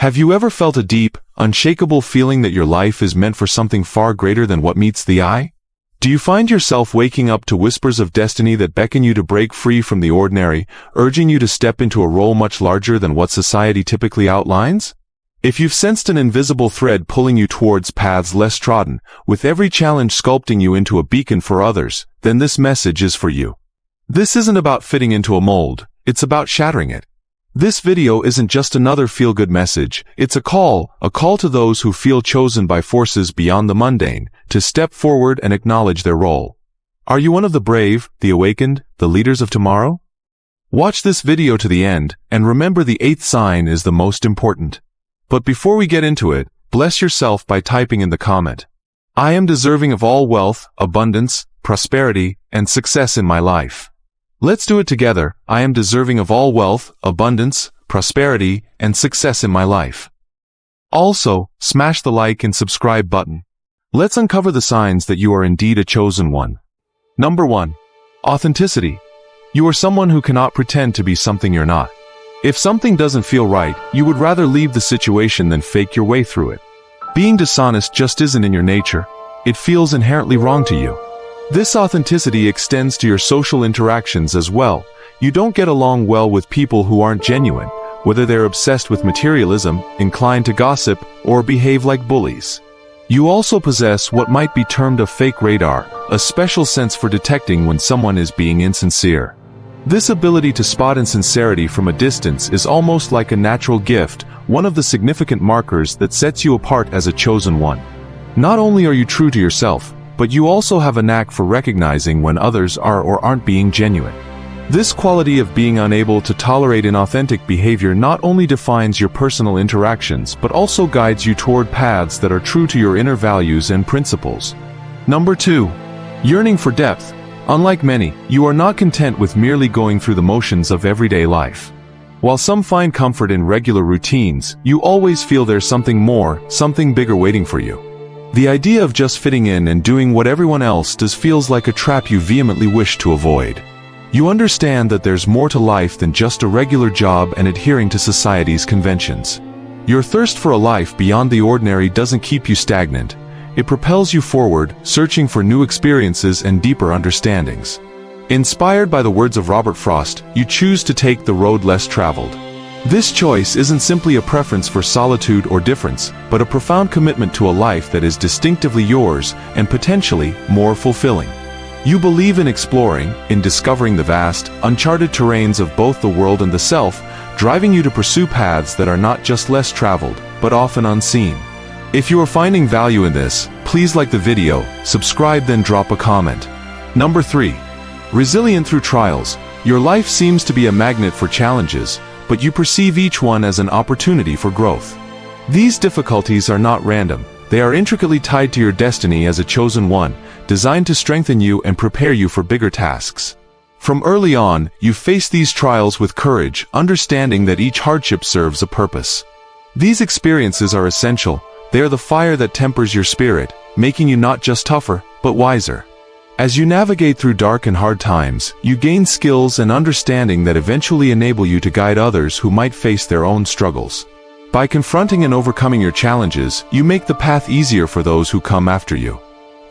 Have you ever felt a deep, unshakable feeling that your life is meant for something far greater than what meets the eye? Do you find yourself waking up to whispers of destiny that beckon you to break free from the ordinary, urging you to step into a role much larger than what society typically outlines? If you've sensed an invisible thread pulling you towards paths less trodden, with every challenge sculpting you into a beacon for others, then this message is for you. This isn't about fitting into a mold, it's about shattering it. This video isn't just another feel-good message, it's a call to those who feel chosen by forces beyond the mundane, to step forward and acknowledge their role. Are you one of the brave, the awakened, the leaders of tomorrow? Watch this video to the end, and remember the 8th sign is the most important. But before we get into it, bless yourself by typing in the comment, "I am deserving of all wealth, abundance, prosperity, and success in my life." Let's do it together. I am deserving of all wealth, abundance, prosperity, and success in my life. Also, smash the like and subscribe button. Let's uncover the signs that you are indeed a chosen one. Number 1. Authenticity. You are someone who cannot pretend to be something you're not. If something doesn't feel right, you would rather leave the situation than fake your way through it. Being dishonest just isn't in your nature. It feels inherently wrong to you. This authenticity extends to your social interactions as well. You don't get along well with people who aren't genuine, whether they're obsessed with materialism, inclined to gossip, or behave like bullies. You also possess what might be termed a fake radar, a special sense for detecting when someone is being insincere. This ability to spot insincerity from a distance is almost like a natural gift, one of the significant markers that sets you apart as a chosen one. Not only are you true to yourself, but you also have a knack for recognizing when others are or aren't being genuine. This quality of being unable to tolerate inauthentic behavior not only defines your personal interactions but also guides you toward paths that are true to your inner values and principles. Number 2. Yearning for depth. Unlike many, you are not content with merely going through the motions of everyday life. While some find comfort in regular routines, you always feel there's something more, something bigger waiting for you. The idea of just fitting in and doing what everyone else does feels like a trap you vehemently wish to avoid. You understand that there's more to life than just a regular job and adhering to society's conventions. Your thirst for a life beyond the ordinary doesn't keep you stagnant. It propels you forward, searching for new experiences and deeper understandings. Inspired by the words of Robert Frost, you choose to take the road less traveled. This choice isn't simply a preference for solitude or difference, but a profound commitment to a life that is distinctively yours and potentially more fulfilling. You believe in exploring, in discovering the vast, uncharted terrains of both the world and the self, driving you to pursue paths that are not just less traveled, but often unseen. If you are finding value in this, please like the video, subscribe, then drop a comment. Number 3. Resilient through trials. Your life seems to be a magnet for challenges, but you perceive each one as an opportunity for growth. These difficulties are not random. They are intricately tied to your destiny as a chosen one, designed to strengthen you and prepare you for bigger tasks. From early on, you face these trials with courage, understanding that each hardship serves a purpose. These experiences are essential. They are the fire that tempers your spirit, making you not just tougher, but wiser. As you navigate through dark and hard times, you gain skills and understanding that eventually enable you to guide others who might face their own struggles. By confronting and overcoming your challenges, you make the path easier for those who come after you.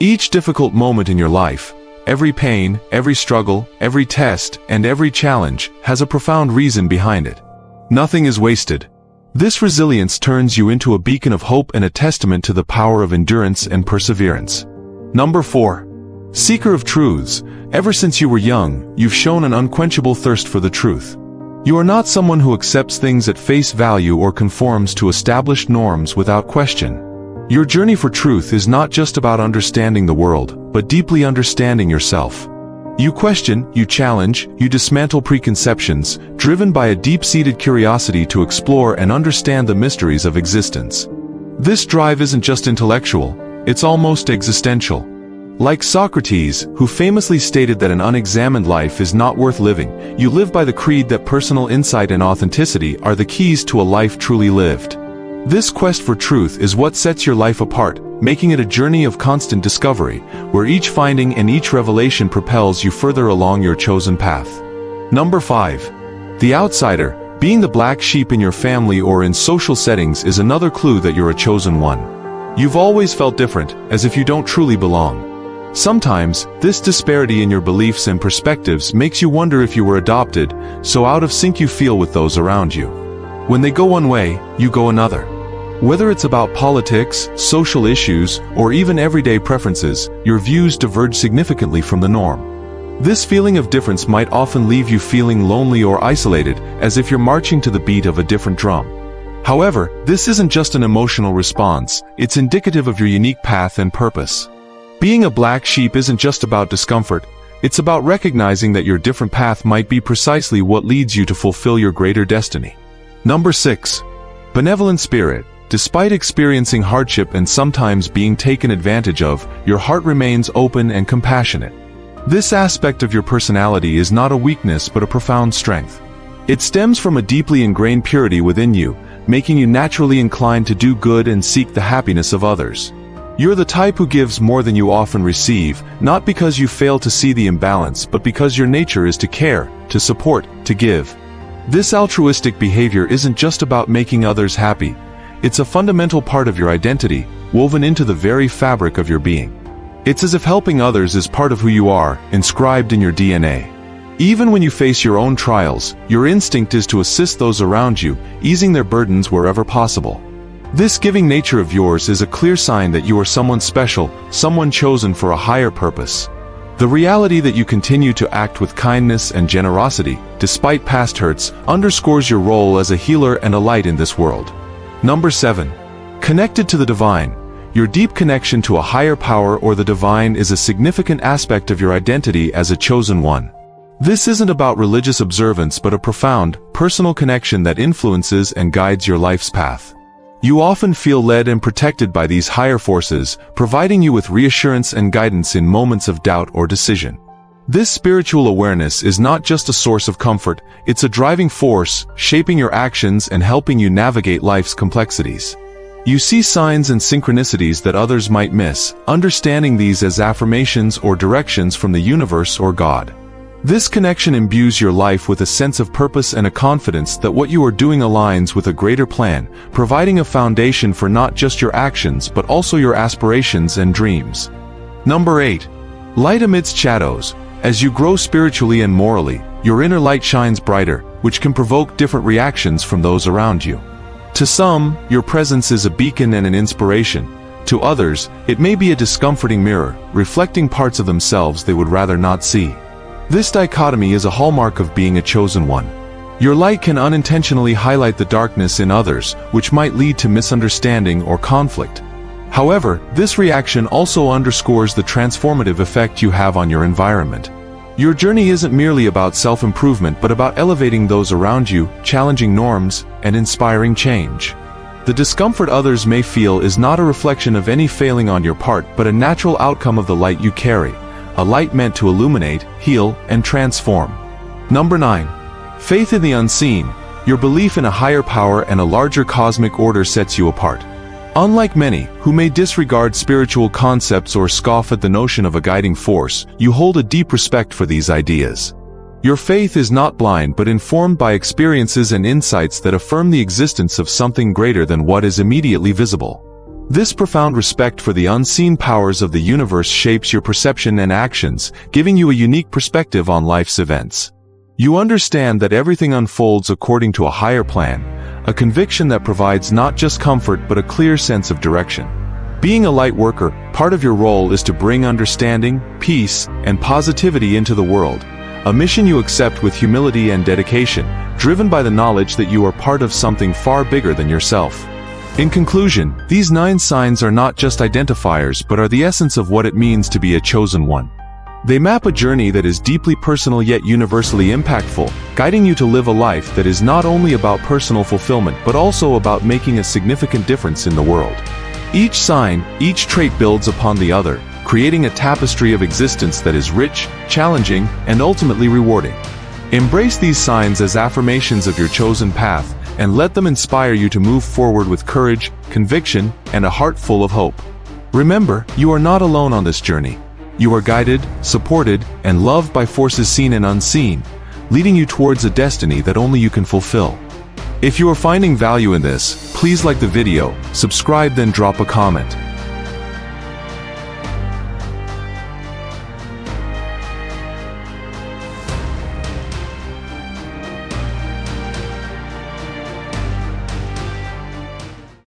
Each difficult moment in your life, every pain, every struggle, every test, and every challenge, has a profound reason behind it. Nothing is wasted. This resilience turns you into a beacon of hope and a testament to the power of endurance and perseverance. Number 4. Seeker of truths. Ever since you were young, you've shown an unquenchable thirst for the truth. You are not someone who accepts things at face value or conforms to established norms without question. Your journey for truth is not just about understanding the world, but deeply understanding yourself. You question, you challenge, you dismantle preconceptions, driven by a deep-seated curiosity to explore and understand the mysteries of existence. This drive isn't just intellectual, it's almost existential. Like Socrates, who famously stated that an unexamined life is not worth living, you live by the creed that personal insight and authenticity are the keys to a life truly lived. This quest for truth is what sets your life apart, making it a journey of constant discovery, where each finding and each revelation propels you further along your chosen path. Number 5. The outsider. Being the black sheep in your family or in social settings is another clue that you're a chosen one. You've always felt different, as if you don't truly belong. Sometimes, this disparity in your beliefs and perspectives makes you wonder if you were adopted, so out of sync you feel with those around you. When they go one way, you go another. Whether it's about politics, social issues, or even everyday preferences, your views diverge significantly from the norm. This feeling of difference might often leave you feeling lonely or isolated, as if you're marching to the beat of a different drum. However, this isn't just an emotional response, it's indicative of your unique path and purpose. Being a black sheep isn't just about discomfort, it's about recognizing that your different path might be precisely what leads you to fulfill your greater destiny. Number 6. Benevolent spirit. Despite experiencing hardship and sometimes being taken advantage of, your heart remains open and compassionate. This aspect of your personality is not a weakness but a profound strength. It stems from a deeply ingrained purity within you, making you naturally inclined to do good and seek the happiness of others. You're the type who gives more than you often receive, not because you fail to see the imbalance but because your nature is to care, to support, to give. This altruistic behavior isn't just about making others happy. It's a fundamental part of your identity, woven into the very fabric of your being. It's as if helping others is part of who you are, inscribed in your DNA. Even when you face your own trials, your instinct is to assist those around you, easing their burdens wherever possible. This giving nature of yours is a clear sign that you are someone special, someone chosen for a higher purpose. The reality that you continue to act with kindness and generosity, despite past hurts, underscores your role as a healer and a light in this world. Number 7. Connected to the divine. Your deep connection to a higher power or the divine is a significant aspect of your identity as a chosen one. This isn't about religious observance but a profound, personal connection that influences and guides your life's path. You often feel led and protected by these higher forces, providing you with reassurance and guidance in moments of doubt or decision. This spiritual awareness is not just a source of comfort, it's a driving force, shaping your actions and helping you navigate life's complexities. You see signs and synchronicities that others might miss, understanding these as affirmations or directions from the universe or God. This connection imbues your life with a sense of purpose and a confidence that what you are doing aligns with a greater plan, providing a foundation for not just your actions but also your aspirations and dreams. Number 8. Light amidst shadows. As you grow spiritually and morally, your inner light shines brighter, which can provoke different reactions from those around you. To some, your presence is a beacon and an inspiration. To others, it may be a discomforting mirror, reflecting parts of themselves they would rather not see. This dichotomy is a hallmark of being a chosen one. Your light can unintentionally highlight the darkness in others, which might lead to misunderstanding or conflict. However, this reaction also underscores the transformative effect you have on your environment. Your journey isn't merely about self-improvement but about elevating those around you, challenging norms, and inspiring change. The discomfort others may feel is not a reflection of any failing on your part but a natural outcome of the light you carry, a light meant to illuminate, heal, and transform. Number 9. Faith in the unseen. Your belief in a higher power and a larger cosmic order sets you apart. Unlike many, who may disregard spiritual concepts or scoff at the notion of a guiding force, you hold a deep respect for these ideas. Your faith is not blind but informed by experiences and insights that affirm the existence of something greater than what is immediately visible. This profound respect for the unseen powers of the universe shapes your perception and actions, giving you a unique perspective on life's events. You understand that everything unfolds according to a higher plan, a conviction that provides not just comfort but a clear sense of direction. Being a light worker, part of your role is to bring understanding, peace, and positivity into the world, a mission you accept with humility and dedication, driven by the knowledge that you are part of something far bigger than yourself. In conclusion, these 9 signs are not just identifiers but are the essence of what it means to be a chosen one. They map a journey that is deeply personal yet universally impactful, guiding you to live a life that is not only about personal fulfillment but also about making a significant difference in the world. Each sign, each trait builds upon the other, creating a tapestry of existence that is rich, challenging, and ultimately rewarding. Embrace these signs as affirmations of your chosen path, and let them inspire you to move forward with courage, conviction, and a heart full of hope. Remember, you are not alone on this journey. You are guided, supported, and loved by forces seen and unseen, leading you towards a destiny that only you can fulfill. If you are finding value in this, please like the video, subscribe, then drop a comment.